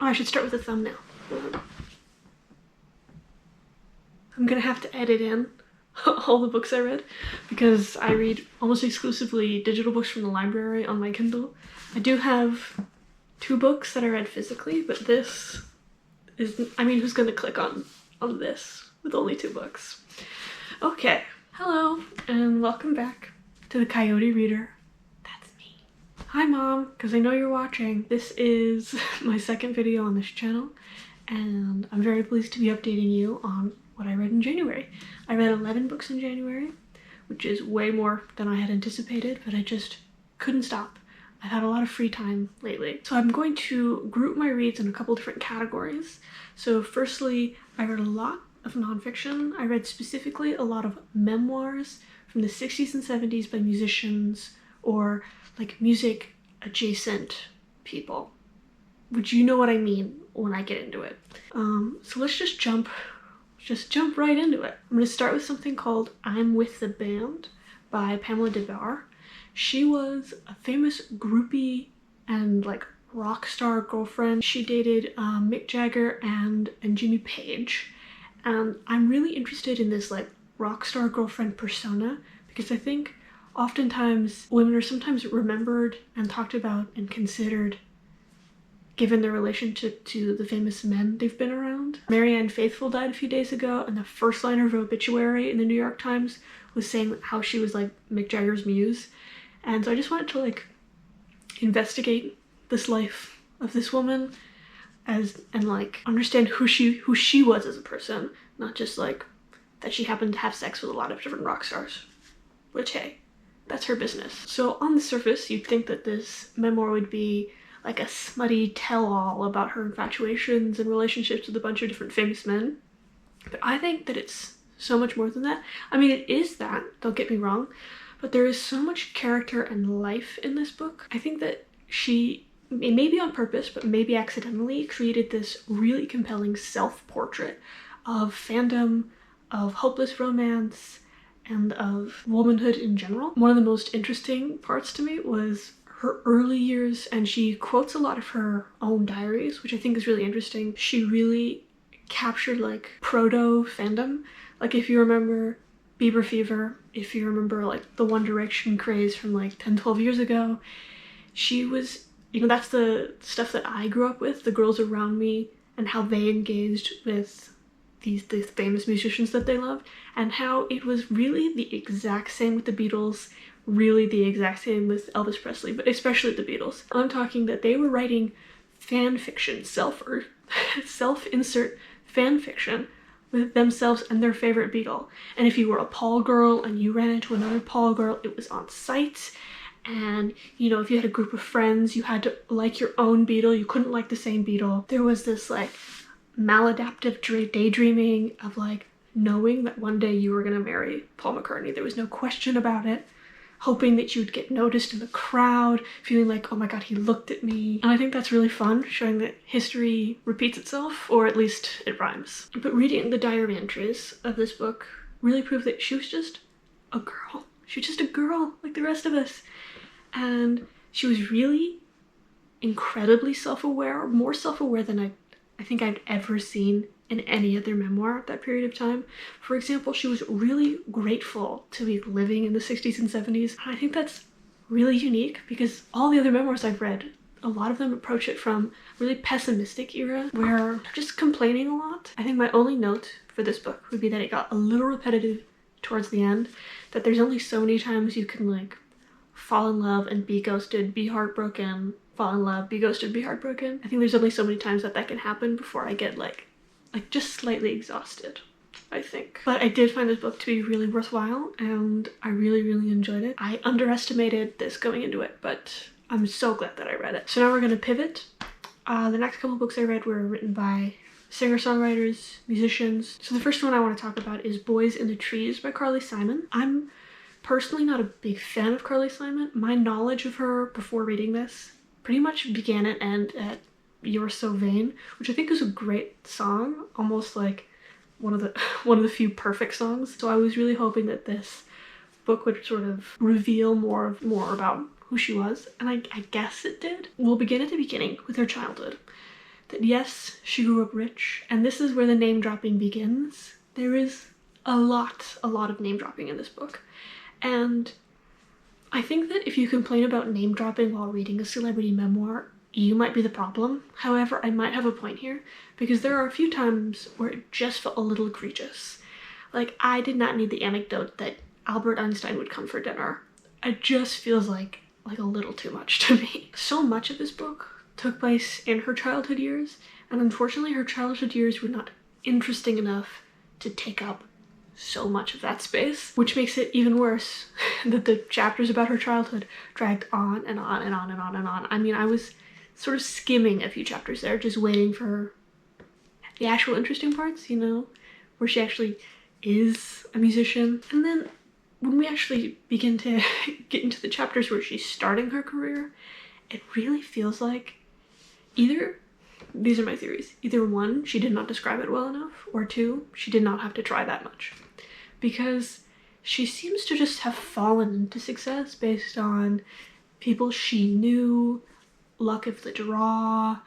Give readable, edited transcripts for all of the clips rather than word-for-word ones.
I should start with a thumbnail. I'm gonna have to edit in all the books I read because I read almost exclusively digital books from the library on my Kindle. I do have 2 books that I read physically, but this is, I mean, who's gonna click on this with only 2 books? Okay, hello and welcome back to the Coyote Reader. That's me. Hi Mom, because I know you're watching. This is my second video on this channel and I'm very pleased to be updating you on what I read in January. I read 11 books in January, which is way more than I had anticipated, but I just couldn't stop. I've had a lot of free time lately. So I'm going to group my reads in a couple different categories. So firstly, I read a lot of nonfiction. I read specifically a lot of memoirs from the 60s and 70s by musicians or like music adjacent people. Would you know what I mean when I get into it? So let's just jump right into it. I'm going to start with something called I'm With the Band by Pamela Des Barres. She was a famous groupie and like rock star girlfriend. She dated Mick Jagger and Jimmy Page. And I'm really interested in this like rock star girlfriend persona because I think oftentimes women are sometimes remembered and talked about and considered given their relationship to the famous men they've been around. Marianne Faithfull died a few days ago, and the first line of her obituary in the New York Times was saying how she was like Mick Jagger's muse. And so I just wanted to like investigate this life of this woman and like understand who she was as a person, not just like that she happened to have sex with a lot of different rock stars, which hey, that's her business. So on the surface, you'd think that this memoir would be like a smutty tell-all about her infatuations and relationships with a bunch of different famous men. But I think that it's so much more than that. I mean, it is that, don't get me wrong, but there is so much character and life in this book. I think that she, maybe on purpose, but maybe accidentally, created this really compelling self-portrait of fandom, of hopeless romance, and of womanhood in general. One of the most interesting parts to me was her early years, and she quotes a lot of her own diaries, which I think is really interesting. She really captured like proto fandom. Like if you remember Bieber Fever, if you remember like the One Direction craze from like 10-12 years ago, she was, you know, that's the stuff that I grew up with, the girls around me and how they engaged with these famous musicians that they loved, and how it was really the exact same with the Beatles, really the exact same with Elvis Presley, but especially the Beatles. I'm talking that they were writing fan fiction, self-insert fan fiction with themselves and their favorite Beatle. And if you were a Paul girl and you ran into another Paul girl, it was on site. And, you know, if you had a group of friends, you had to like your own Beatle. You couldn't like the same Beatle. There was this like maladaptive daydreaming of like knowing that one day you were gonna marry Paul McCartney. There was no question about it. Hoping that you would get noticed in the crowd, feeling like, oh my god, he looked at me. And I think that's really fun, showing that history repeats itself, or at least it rhymes. But reading the diary entries of this book really proved that she was just a girl. She was just a girl like the rest of us. And she was really incredibly self-aware, more self-aware than I think I've ever seen in any other memoir at that period of time. For example, she was really grateful to be living in the 60s and 70s. And I think that's really unique because all the other memoirs I've read, a lot of them approach it from a really pessimistic era where they're just complaining a lot. I think my only note for this book would be that it got a little repetitive towards the end, that there's only so many times you can like fall in love and be ghosted, be heartbroken, fall in love, be ghosted, be heartbroken. I think there's only so many times that can happen before I get like just slightly exhausted, I think. But I did find this book to be really worthwhile and I really, really enjoyed it. I underestimated this going into it, but I'm so glad that I read it. So now we're gonna pivot. The next couple of books I read were written by singer-songwriters, musicians. So the first one I want to talk about is Boys in the Trees by Carly Simon. I'm personally not a big fan of Carly Simon. My knowledge of her before reading this pretty much began and ended at You're So Vain, which I think is a great song, almost like one of the few perfect songs. So I was really hoping that this book would sort of reveal more about who she was, and I guess it did. We'll begin at the beginning with her childhood. that yes, she grew up rich, and this is where the name dropping begins. There is a lot of name dropping in this book. And I think that if you complain about name dropping while reading a celebrity memoir, you might be the problem. However, I might have a point here, because there are a few times where it just felt a little egregious. Like, I did not need the anecdote that Albert Einstein would come for dinner. It just feels like a little too much to me. So much of this book took place in her childhood years, and unfortunately her childhood years were not interesting enough to take up so much of that space, which makes it even worse that the chapters about her childhood dragged on and on and on and on and on. I mean, I was sort of skimming a few chapters there, just waiting for the actual interesting parts, you know, where she actually is a musician. And then when we actually begin to get into the chapters where she's starting her career, it really feels like either, these are my theories, either one, she did not describe it well enough, or two, she did not have to try that much. Because she seems to just have fallen into success based on people she knew, luck of the draw.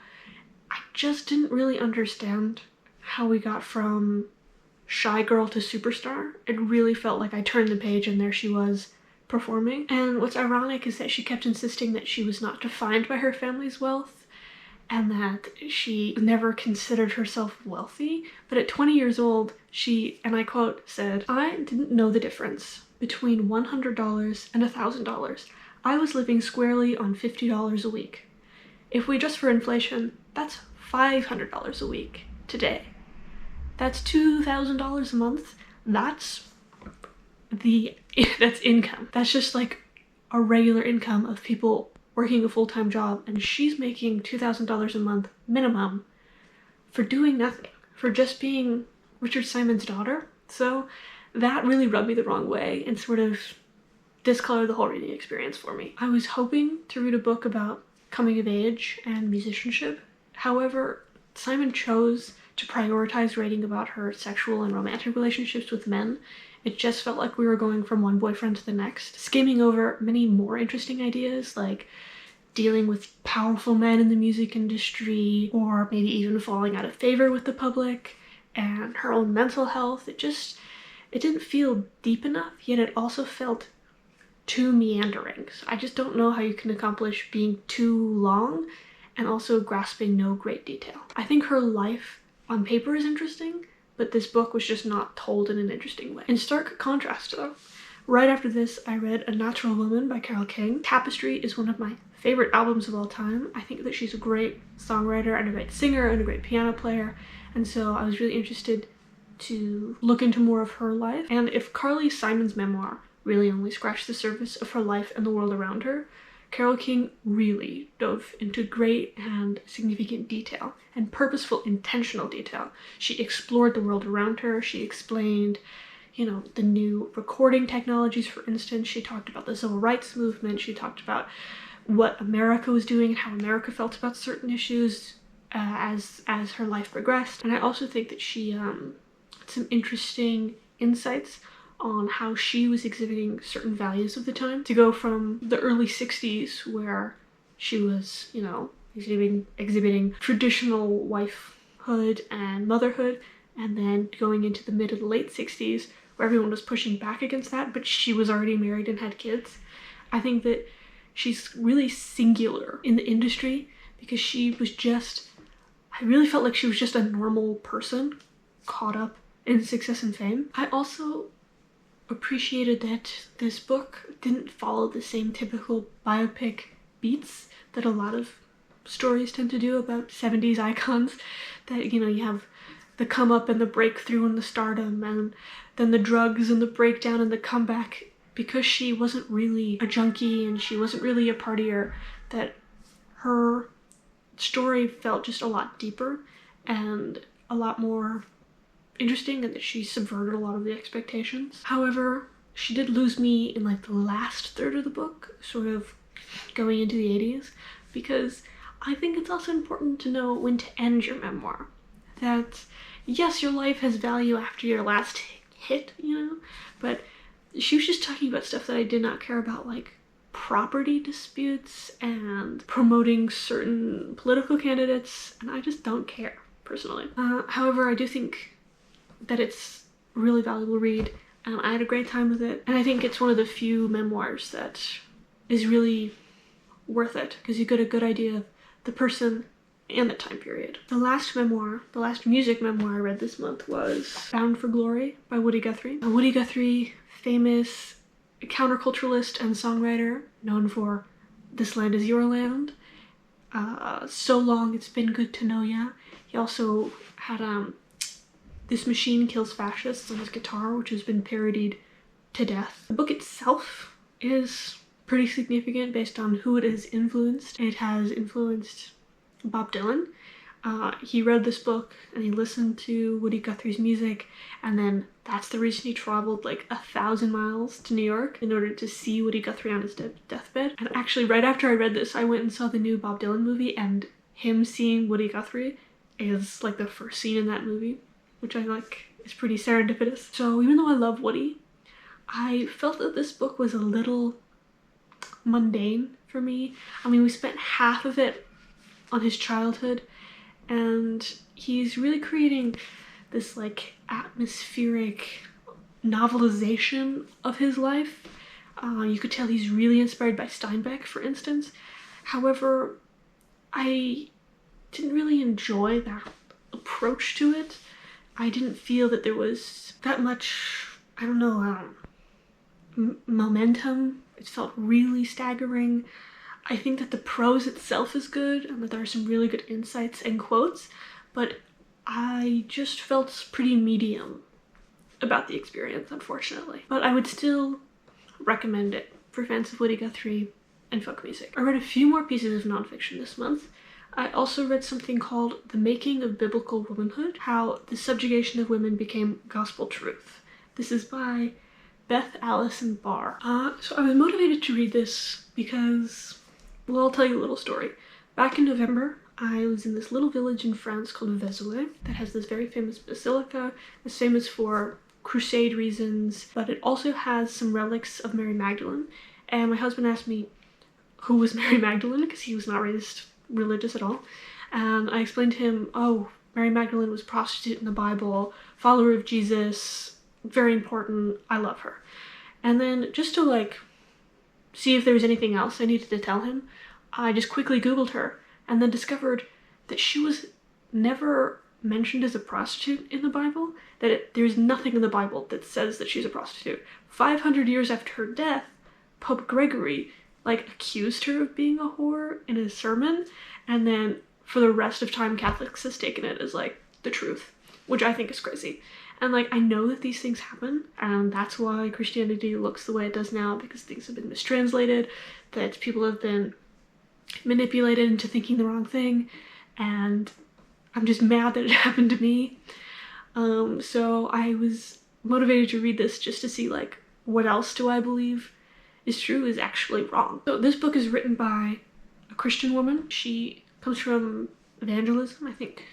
I just didn't really understand how we got from shy girl to superstar. It really felt like I turned the page and there she was performing. And what's ironic is that she kept insisting that she was not defined by her family's wealth and that she never considered herself wealthy. But at 20 years old, she, and I quote, said, "I didn't know the difference between $100 and $1,000. I was living squarely on $50 a week. If we adjust for inflation, that's $500 a week today. That's $2,000 a month. That's income. That's just like a regular income of people working a full-time job, and she's making $2,000 a month minimum for doing nothing, for just being Richard Simon's daughter." So that really rubbed me the wrong way and sort of discolored the whole reading experience for me. I was hoping to read a book about coming of age and musicianship. However, Simon chose to prioritize writing about her sexual and romantic relationships with men. It just felt like we were going from one boyfriend to the next, skimming over many more interesting ideas like dealing with powerful men in the music industry, or maybe even falling out of favor with the public, and her own mental health. It didn't feel deep enough, yet it also felt too meandering. So I just don't know how you can accomplish being too long and also grasping no great detail. I think her life on paper is interesting, but this book was just not told in an interesting way. In stark contrast though, right after this I read A Natural Woman by Carole King. Tapestry is one of my favorite albums of all time. I think that she's a great songwriter and a great singer and a great piano player, and so I was really interested to look into more of her life. And if Carly Simon's memoir really only scratched the surface of her life and the world around her, Carole King really dove into great and significant detail and purposeful, intentional detail. She explored the world around her. She explained, you know, the new recording technologies, for instance. She talked about the civil rights movement. She talked about what America was doing and how America felt about certain issues as her life progressed. And I also think that she had some interesting insights on how she was exhibiting certain values of the time, to go from the early 60s where she was, you know, exhibiting traditional wifehood and motherhood, and then going into the mid and late 60s where everyone was pushing back against that, but she was already married and had kids. I think that she's really singular in the industry because she was just, I really felt like she was just a normal person caught up in success and fame. I also appreciated that this book didn't follow the same typical biopic beats that a lot of stories tend to do about 70s icons, that, you know, you have the come up and the breakthrough and the stardom, and then the drugs and the breakdown and the comeback. Because she wasn't really a junkie and she wasn't really a partier, that her story felt just a lot deeper and a lot more interesting, and that she subverted a lot of the expectations. However, she did lose me in like the last third of the book, sort of going into the 80s, because I think it's also important to know when to end your memoir. That yes, your life has value after your last hit, you know, but she was just talking about stuff that I did not care about, like property disputes and promoting certain political candidates, and I just don't care, personally. However, I do think that it's a really valuable read, and I had a great time with it, and I think it's one of the few memoirs that is really worth it, because you get a good idea of the person and the time period. The last music memoir I read this month was Bound for Glory by Woody Guthrie. Woody Guthrie, famous counterculturalist and songwriter, known for This Land Is Your Land, So Long It's Been Good to Know Ya. He also had This Machine Kills Fascists on his guitar, which has been parodied to death. The book itself is pretty significant based on who it has influenced. It has influenced Bob Dylan. He read this book and he listened to Woody Guthrie's music, and then that's the reason he traveled like 1,000 miles to New York in order to see Woody Guthrie on his deathbed. And actually, right after I read this, I went and saw the new Bob Dylan movie, and him seeing Woody Guthrie is like the first scene in that movie, which I like is pretty serendipitous. So even though I love Woody, I felt that this book was a little mundane for me. I mean, we spent half of it on his childhood, and he's really creating this like atmospheric novelization of his life. You could tell he's really inspired by Steinbeck, for instance. However, I didn't really enjoy that approach to it. I didn't feel that there was that much, I don't know, momentum. It felt really staggering. I think that the prose itself is good and that there are some really good insights and quotes, but I just felt pretty medium about the experience, unfortunately. But I would still recommend it for fans of Woody Guthrie and folk music. I read a few more pieces of nonfiction this month. I also read something called The Making of Biblical Womanhood, How the Subjugation of Women Became Gospel Truth. This is by Beth Allison Barr. So I was motivated to read this because, well, I'll tell you a little story. Back in November, I was in this little village in France called Vézelay that has this very famous basilica. It's famous for crusade reasons, but it also has some relics of Mary Magdalene. And my husband asked me who was Mary Magdalene, because he was not raised religious at all. And I explained to him, oh, Mary Magdalene was a prostitute in the Bible, follower of Jesus, very important, I love her. And then just to like see if there was anything else I needed to tell him, I just quickly Googled her and then discovered that she was never mentioned as a prostitute in the Bible, that there's nothing in the Bible that says that she's a prostitute. 500 years after her death, Pope Gregory like accused her of being a whore in his sermon, and then for the rest of time Catholics has taken it as like the truth, which I think is crazy. And like, I know that these things happen, and that's why Christianity looks the way it does now, because things have been mistranslated, that people have been manipulated into thinking the wrong thing, and I'm just mad that it happened to me. So I was motivated to read this just to see like, what else do I believe is true is actually wrong. So this book is written by a Christian woman. She comes from evangelism, I think.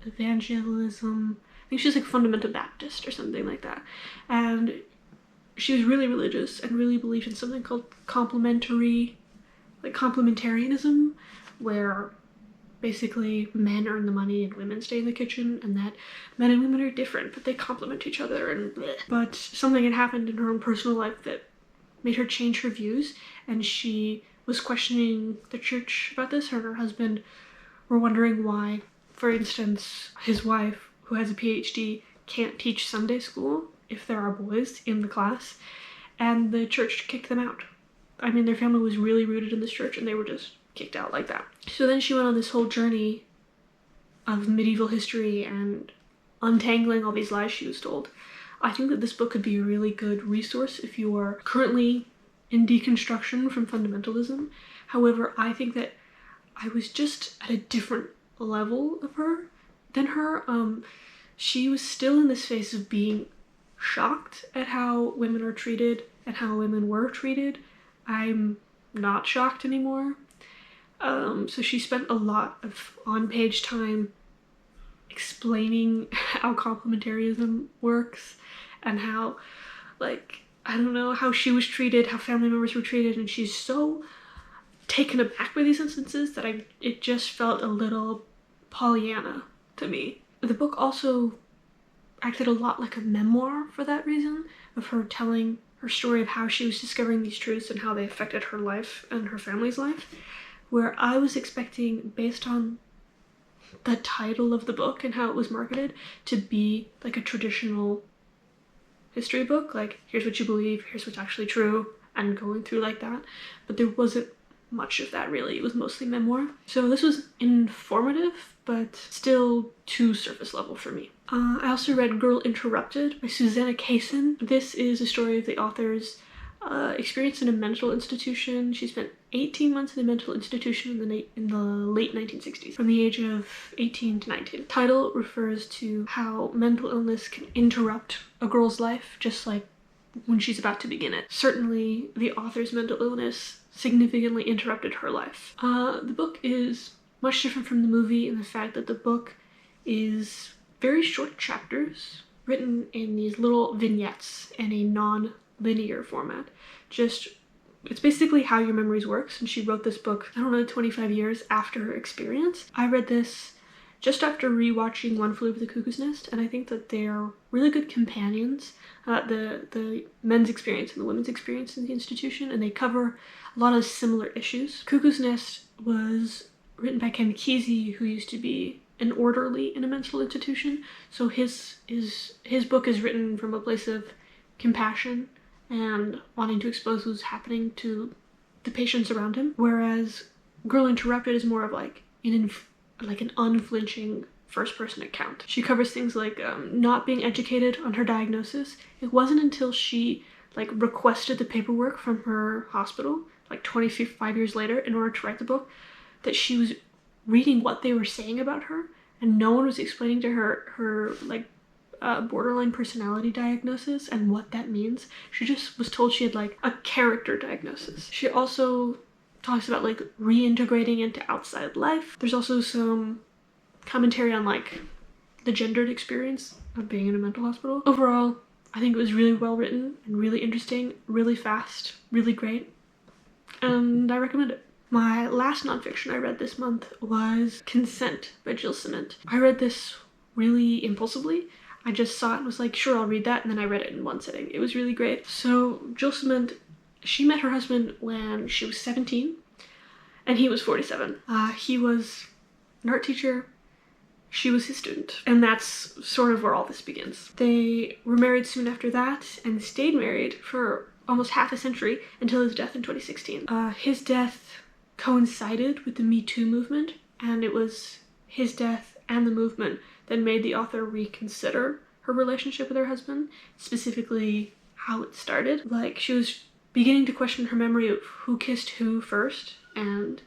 I think she's like fundamental Baptist or something like that. And she was really religious and really believed in something called complementarianism, where basically men earn the money and women stay in the kitchen, and that men and women are different, but they complement each other and bleh. But something had happened in her own personal life that made her change her views, and she was questioning the church about this. Her and her husband were wondering why, for instance, his wife, who has a PhD, can't teach Sunday school if there are boys in the class, and the church kicked them out. I mean, their family was really rooted in this church, and they were just kicked out like that. So then she went on this whole journey of medieval history and untangling all these lies she was told. I think that this book could be a really good resource if you are currently in deconstruction from fundamentalism. However, I think that I was just at a different level of her than her. She was still in this phase of being shocked at how women are treated and how women were treated. I'm not shocked anymore. So she spent a lot of on-page time explaining how complementarianism works and how like I don't know, how she was treated, how family members were treated, and she's so taken aback by these instances that it just felt a little Pollyanna to me. The book also acted a lot like a memoir for that reason, of her telling her story of how she was discovering these truths and how they affected her life and her family's life, where I was expecting, based on the title of the book and how it was marketed, to be like a traditional history book, like here's what you believe, here's what's actually true, and going through like that. But there wasn't much of that really. It was mostly memoir. So this was informative, but still too surface level for me. I also read Girl Interrupted by Susanna Kaysen. This is a story of the author's experience in a mental institution. She spent 18 months in a mental institution in the late 1960s, from the age of 18 to 19. The title refers to how mental illness can interrupt a girl's life, just like when she's about to begin it. Certainly, the author's mental illness significantly interrupted her life. The book is much different from the movie in the fact that the book is very short chapters written in these little vignettes in a non-linear format. It's basically how your memories works, and she wrote this book, I don't know, 25 years after her experience. I read this just after rewatching One Flew Over the Cuckoo's Nest, and I think that they are really good companions, the men's experience and the women's experience in the institution, and they cover a lot of similar issues. Cuckoo's Nest was written by Ken Kesey, who used to be an orderly in a mental institution, so his book is written from a place of compassion and wanting to expose what's happening to the patients around him, whereas Girl Interrupted is more of like an unflinching first-person account. She covers things like not being educated on her diagnosis. It wasn't until she requested the paperwork from her hospital, 25 years later, in order to write the book, that she was reading what they were saying about her, and no one was explaining to her borderline personality diagnosis and what that means. She just was told she had a character diagnosis. She also talks about reintegrating into outside life. There's also some commentary on the gendered experience of being in a mental hospital. Overall, I think it was really well written and really interesting, really fast, really great, and I recommend it. My last nonfiction I read this month was Consent by Jill Cement. I read this really impulsively. I just saw it and was like, sure, I'll read that, and then I read it in one sitting. It was really great. So Jill Cement, she met her husband when she was 17, and he was 47. He was an art teacher. She was his student. And that's sort of where all this begins. They were married soon after that and stayed married for almost half a century until his death in 2016. His death coincided with the Me Too movement, and it was his death and the movement that made the author reconsider her relationship with her husband, specifically how it started. She was beginning to question her memory of who kissed who first, and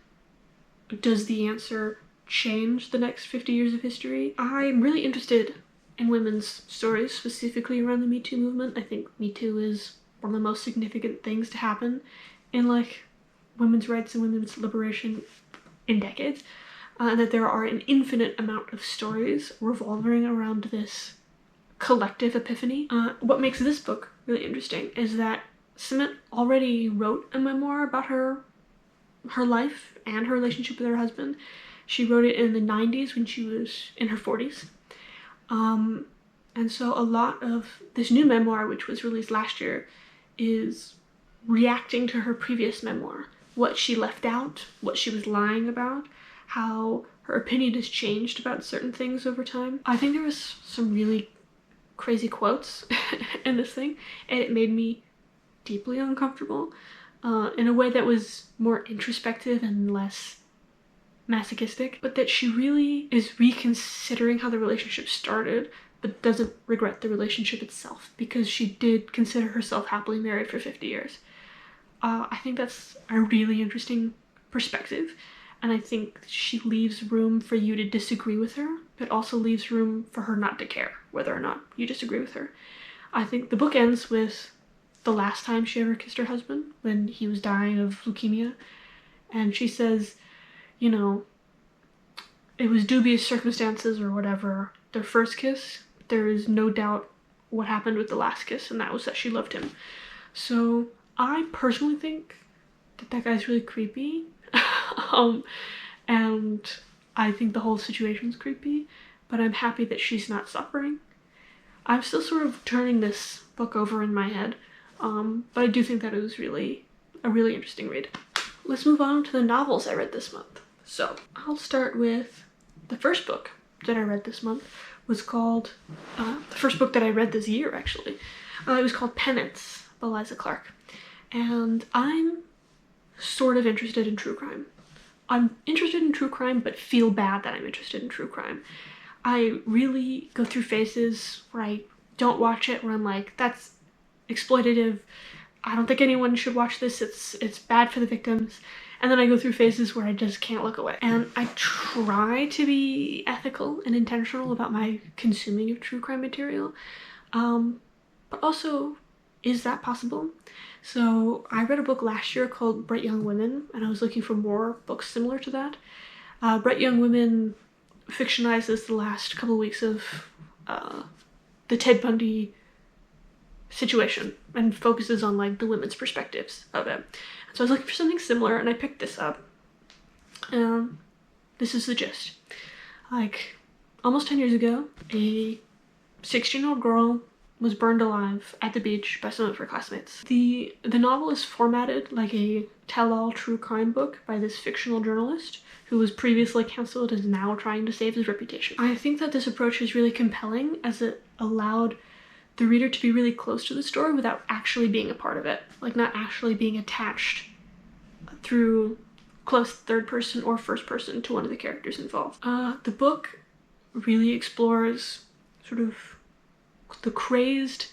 does the answer change the next 50 years of history? I'm really interested in women's stories, specifically around the Me Too movement. I think Me Too is one of the most significant things to happen in women's rights and women's liberation in decades, and that there are an infinite amount of stories revolving around this collective epiphany. What makes this book really interesting is that Cement already wrote a memoir about her life and her relationship with her husband. She wrote it in the 90s when she was in her 40s. And so a lot of this new memoir, which was released last year, is reacting to her previous memoir. What she left out, what she was lying about, how her opinion has changed about certain things over time. I think there was some really crazy quotes in this thing, and it made me deeply uncomfortable in a way that was more introspective and less masochistic, but that she really is reconsidering how the relationship started, but doesn't regret the relationship itself, because she did consider herself happily married for 50 years. I think that's a really interesting perspective, and I think she leaves room for you to disagree with her, but also leaves room for her not to care whether or not you disagree with her. I think the book ends with the last time she ever kissed her husband, when he was dying of leukemia, and she says, you know, it was dubious circumstances or whatever, their first kiss. There is no doubt what happened with the last kiss, and that was that she loved him. So I personally think that that guy's really creepy. And I think the whole situation's creepy, but I'm happy that she's not suffering. I'm still sort of turning this book over in my head, but I do think that it was really a really interesting read. Let's move on to the novels I read this month. So I'll start with the first book that I read this month was called, the first book that I read this year actually. It was called Penance by Liza Clark. And I'm sort of interested in true crime. I'm interested in true crime, but feel bad that I'm interested in true crime. I really go through phases where I don't watch it, where I'm like, that's exploitative. I don't think anyone should watch this. It's bad for the victims. And then I go through phases where I just can't look away. And I try to be ethical and intentional about my consuming of true crime material. But also, is that possible? So I read a book last year called Bright Young Women, and I was looking for more books similar to that. Bright Young Women fictionizes the last couple of weeks of the Ted Bundy situation and focuses on like the women's perspectives of it. So I was looking for something similar, and I picked this up. This is the gist. Like, almost 10 years ago, a 16-year-old girl was burned alive at the beach by some of her classmates. The novel is formatted like a tell-all true crime book by this fictional journalist who was previously canceled and is now trying to save his reputation. I think that this approach is really compelling as it allowed the reader to be really close to the story without actually being a part of it, like not actually being attached through close third person or first person to one of the characters involved. The book really explores sort of the crazed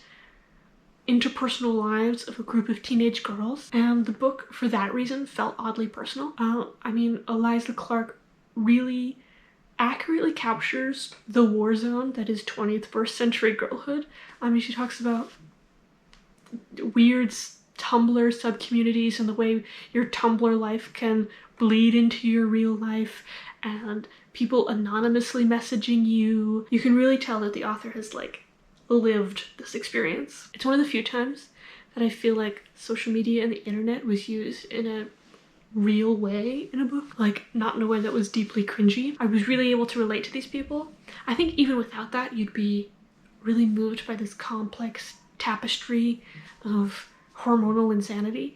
interpersonal lives of a group of teenage girls, and the book for that reason felt oddly personal. I mean, Liza Clark really accurately captures the war zone that is 21st century girlhood. I mean, she talks about weird Tumblr sub-communities and the way your Tumblr life can bleed into your real life, and people anonymously messaging you. You can really tell that the author has like lived this experience. It's one of the few times that I feel like social media and the internet was used in a real way in a book, like not in a way that was deeply cringy. I was really able to relate to these people. I think even without that, you'd be really moved by this complex tapestry of hormonal insanity.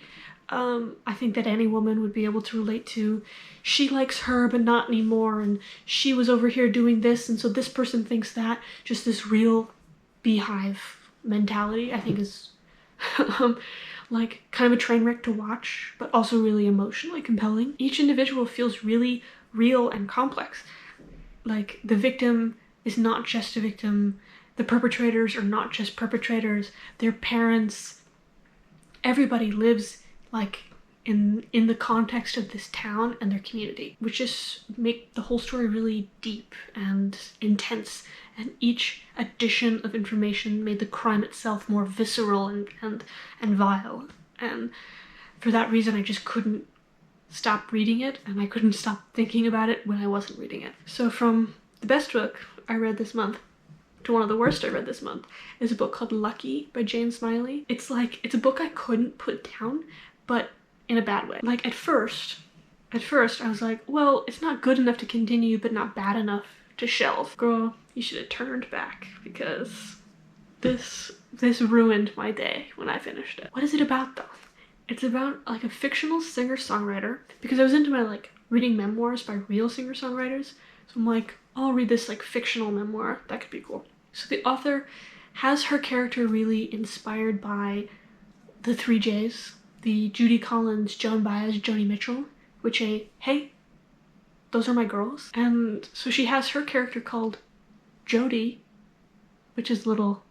I think that any woman would be able to relate to, she likes her but not anymore, and she was over here doing this and so this person thinks that. Just this real beehive mentality, I think, is like kind of a train wreck to watch, but also really emotionally compelling. Each individual feels really real and complex. Like, the victim is not just a victim, the perpetrators are not just perpetrators, their parents, everybody lives like in the context of this town and their community, which just make the whole story really deep and intense, and each addition of information made the crime itself more visceral and vile. And for that reason, I just couldn't stop reading it, and I couldn't stop thinking about it when I wasn't reading it. So from the best book I read this month to one of the worst I read this month is a book called Lucky by Jane Smiley. It's a book I couldn't put down, but in a bad way. Like, at first I was like, well, it's not good enough to continue, but not bad enough to shelve. Girl, you should have turned back, because this ruined my day when I finished it. What is it about though? It's about like a fictional singer-songwriter, because I was into my like reading memoirs by real singer-songwriters. So I'm like, I'll read this like fictional memoir, that could be cool. So the author has her character really inspired by the 3 J's, the Judy Collins, Joan Baez, Joni Mitchell, which hey, those are my girls. And so she has her character called Jody, which is a little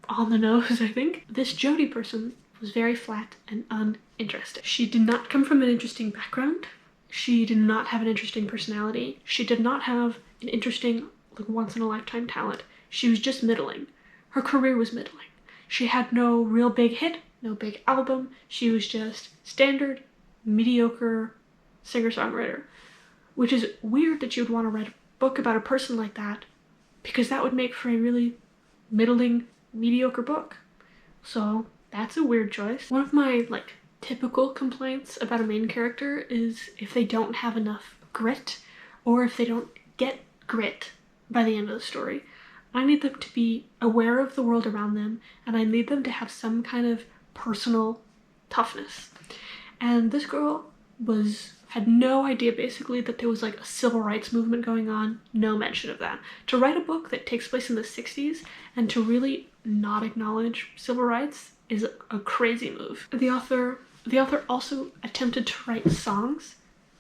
on the nose, I think. This Jody person was very flat and uninteresting. She did not come from an interesting background. She did not have an interesting personality. She did not have an interesting, like, once-in-a-lifetime talent. She was just middling. Her career was middling. She had no real big hit, no big album. She was just standard, mediocre singer-songwriter, which is weird that you would want to write a book about a person like that, because that would make for a really middling, mediocre book. So that's a weird choice. One of my like typical complaints about a main character is if they don't have enough grit, or if they don't get grit by the end of the story. I need them to be aware of the world around them, and I need them to have some kind of personal toughness. And this girl had no idea basically that there was like a civil rights movement going on, no mention of that. To write a book that takes place in the 60s and to really not acknowledge civil rights is a crazy move. The author also attempted to write songs,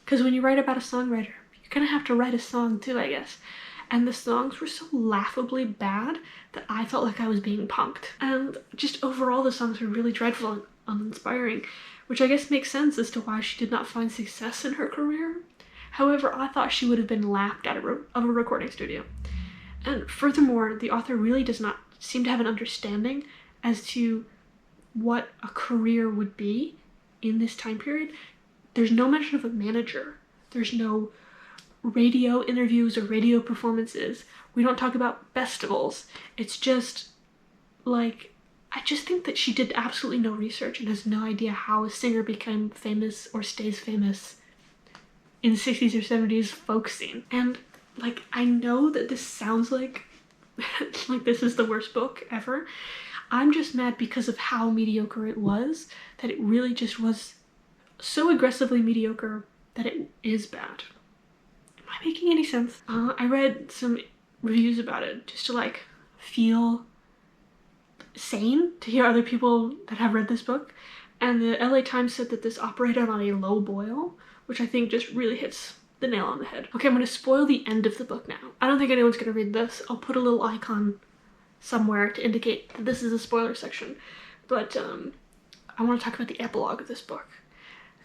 because when you write about a songwriter, you're gonna have to write a song too, I guess. And the songs were so laughably bad that I felt like I was being punked. And just overall, the songs were really dreadful and uninspiring, which I guess makes sense as to why she did not find success in her career. However, I thought she would have been laughed out of a recording studio. And furthermore, the author really does not seem to have an understanding as to what a career would be in this time period. There's no mention of a manager. There's no radio interviews or radio performances. We don't talk about festivals. It's just like, I just think that she did absolutely no research and has no idea how a singer became famous or stays famous in the 60s or 70s folk scene. And like, I know that this sounds like like this is the worst book ever. I'm just mad because of how mediocre it was, that it really just was so aggressively mediocre that it is bad. Am I making any sense? I read some reviews about it just to like feel sane, to hear other people that have read this book, and the LA Times said that this operated on a low boil, which I think just really hits the nail on the head. Okay, I'm gonna spoil the end of the book now. I don't think anyone's gonna read this. I'll put a little icon somewhere to indicate that this is a spoiler section, but I want to talk about the epilogue of this book.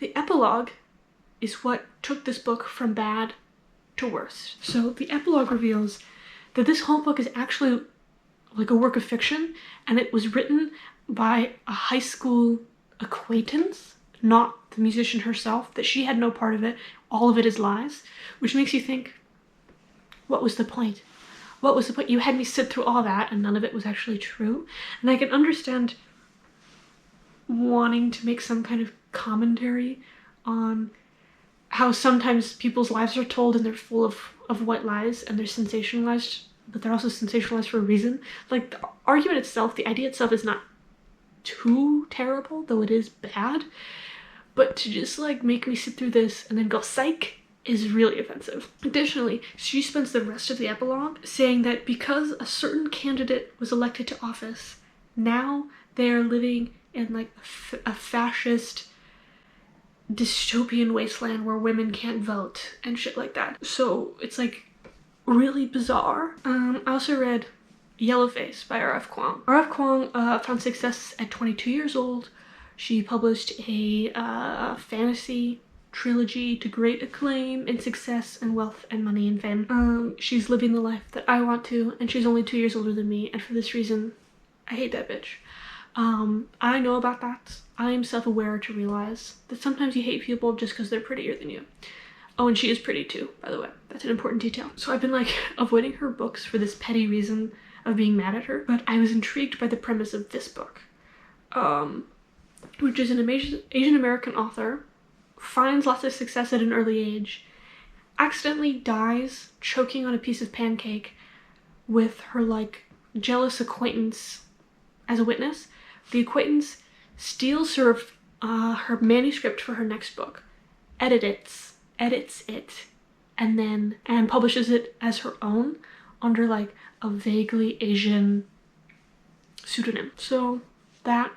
The epilogue is what took this book from bad to worse. So the epilogue reveals that this whole book is actually like a work of fiction, and it was written by a high school acquaintance, not the musician herself, that she had no part of it. All of it is lies, which makes you think, what was the point? What was the point? You had me sit through all that and none of it was actually true. And I can understand wanting to make some kind of commentary on how sometimes people's lives are told and they're full of white lies and they're sensationalized, but they're also sensationalized for a reason. Like, the argument itself, the idea itself is not too terrible, though it is bad, but to just like make me sit through this and then go psych is really offensive. Additionally, she spends the rest of the epilogue saying that because a certain candidate was elected to office, now they are living in like a fascist dystopian wasteland where women can't vote and shit like that. So it's like really bizarre. I also read Yellowface by R.F. Kuang. R.F. Kuang found success at 22 years old. She published a fantasy trilogy to great acclaim and success and wealth and money and fame. She's living the life that I want to, and she's only 2 years older than me, and for this reason, I hate that bitch. I know about that. I am self-aware to realize that sometimes you hate people just because they're prettier than you. Oh, and she is pretty too, by the way. That's an important detail. So I've been like avoiding her books for this petty reason of being mad at her, but I was intrigued by the premise of this book, which is an Asian American author finds lots of success at an early age, accidentally dies choking on a piece of pancake with her like jealous acquaintance as a witness. The acquaintance steals her manuscript for her next book, edits it, and publishes it as her own under like a vaguely Asian pseudonym. So that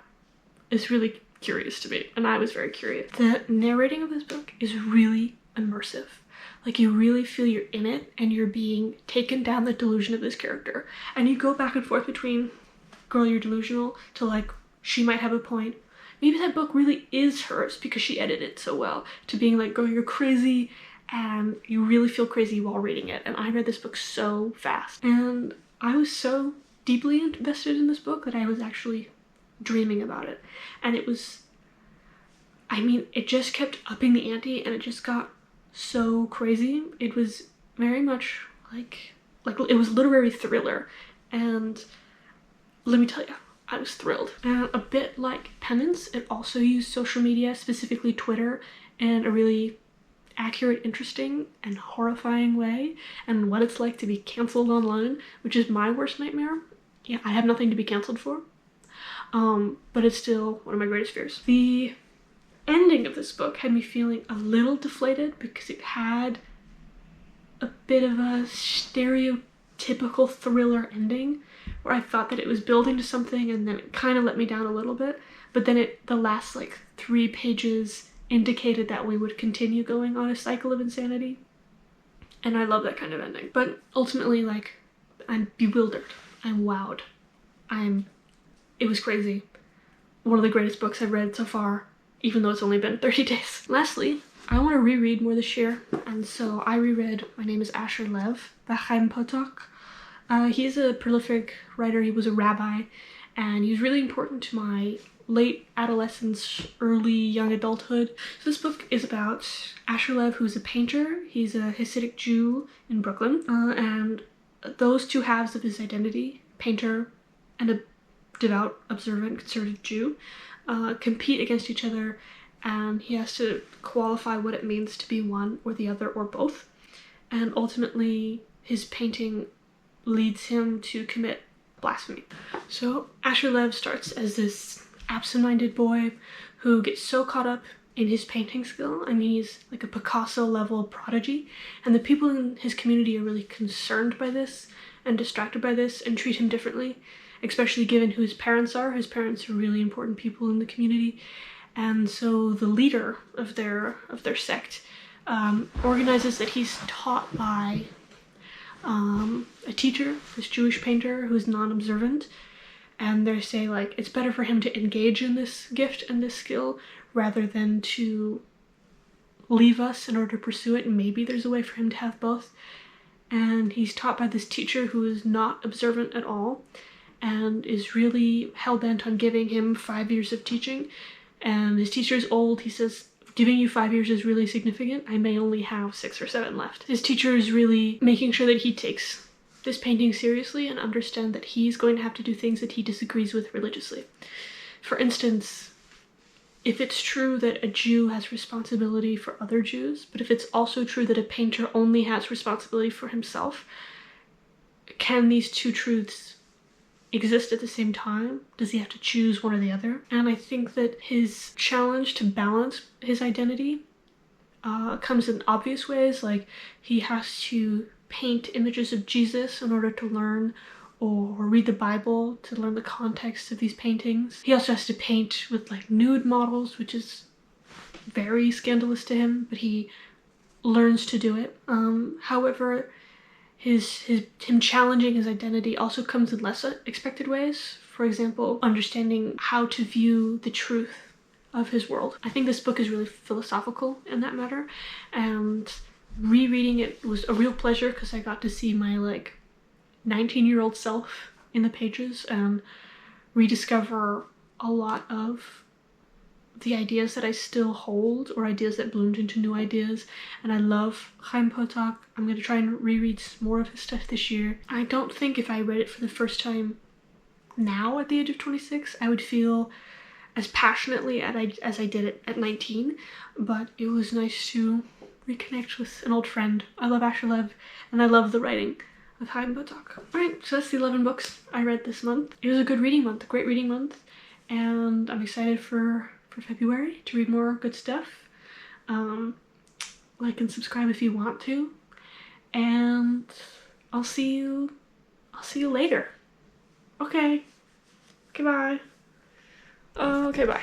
is really curious to me, and I was very curious. The narrating of this book is really immersive. Like, you really feel you're in it and you're being taken down the delusion of this character, and you go back and forth between girl, you're delusional, to like, she might have a point, maybe that book really is hers because she edited it so well, to being like, girl, you're crazy, and you really feel crazy while reading it. And I read this book so fast, and I was so deeply invested in this book that I was actually dreaming about it. And it was, I mean, it just kept upping the ante, and it just got so crazy. It was very much like it was literary thriller. And let me tell you, I was thrilled. And a bit like Penance, it also used social media, specifically Twitter, in a really accurate, interesting, and horrifying way, and what it's like to be cancelled online, which is my worst nightmare. Yeah, I have nothing to be cancelled for, but it's still one of my greatest fears. The ending of this book had me feeling a little deflated because it had a bit of a stereotypical thriller ending where I thought that it was building to something, and then it kind of let me down a little bit, but then the last like 3 pages indicated that we would continue going on a cycle of insanity, and I love that kind of ending. But ultimately, like, I'm bewildered, I'm wowed, it was crazy. One of the greatest books I've read so far, even though it's only been 30 days. Lastly, I want to reread more this year, and so I reread My Name is Asher Lev by Chaim Potok. He's a prolific writer. He was a rabbi, and he was really important to my late adolescence, early young adulthood. So this book is about Asher Lev, who's a painter. He's a Hasidic Jew in Brooklyn, and those two halves of his identity, painter and a devout, observant, conservative Jew, compete against each other, and he has to qualify what it means to be one or the other or both. And ultimately, his painting leads him to commit blasphemy. So Asher Lev starts as this absent-minded boy who gets so caught up in his painting skill. I mean, he's like a Picasso-level prodigy, and the people in his community are really concerned by this and distracted by this and treat him differently, especially given who his parents are. His parents are really important people in the community, and so the leader of their sect organizes that he's taught by a teacher, this Jewish painter who's non-observant, and they say like it's better for him to engage in this gift and this skill rather than to leave us in order to pursue it, and maybe there's a way for him to have both. And he's taught by this teacher who is not observant at all and is really hell-bent on giving him 5 years of teaching. And his teacher is old. He says, giving you 5 years is really significant. I may only have 6 or 7 left. His teacher is really making sure that he takes this painting seriously and understand that he's going to have to do things that he disagrees with religiously. For instance, if it's true that a Jew has responsibility for other Jews, but if it's also true that a painter only has responsibility for himself, can these two truths exist at the same time? Does he have to choose one or the other? And I think that his challenge to balance his identity comes in obvious ways, like he has to paint images of Jesus in order to learn or read the Bible to learn the context of these paintings. He also has to paint with like nude models, which is very scandalous to him, but he learns to do it. However, him challenging his identity also comes in less expected ways. For example, understanding how to view the truth of his world. I think this book is really philosophical in that matter, and rereading it was a real pleasure because I got to see my like 19-year-old self in the pages and rediscover a lot of the ideas that I still hold or ideas that bloomed into new ideas. And I love Chaim Potok. I'm going to try and reread more of his stuff this year. I don't think if I read it for the first time now at the age of 26, I would feel as passionately as I did it at 19, but it was nice to reconnect with an old friend. I love Asher Lev, and I love the writing of Chaim Potok. Alright, so that's the 11 books I read this month. It was a good reading month, a great reading month, and I'm excited for February to read more good stuff. Like and subscribe if you want to, and I'll see you later. Okay bye. Okay, bye.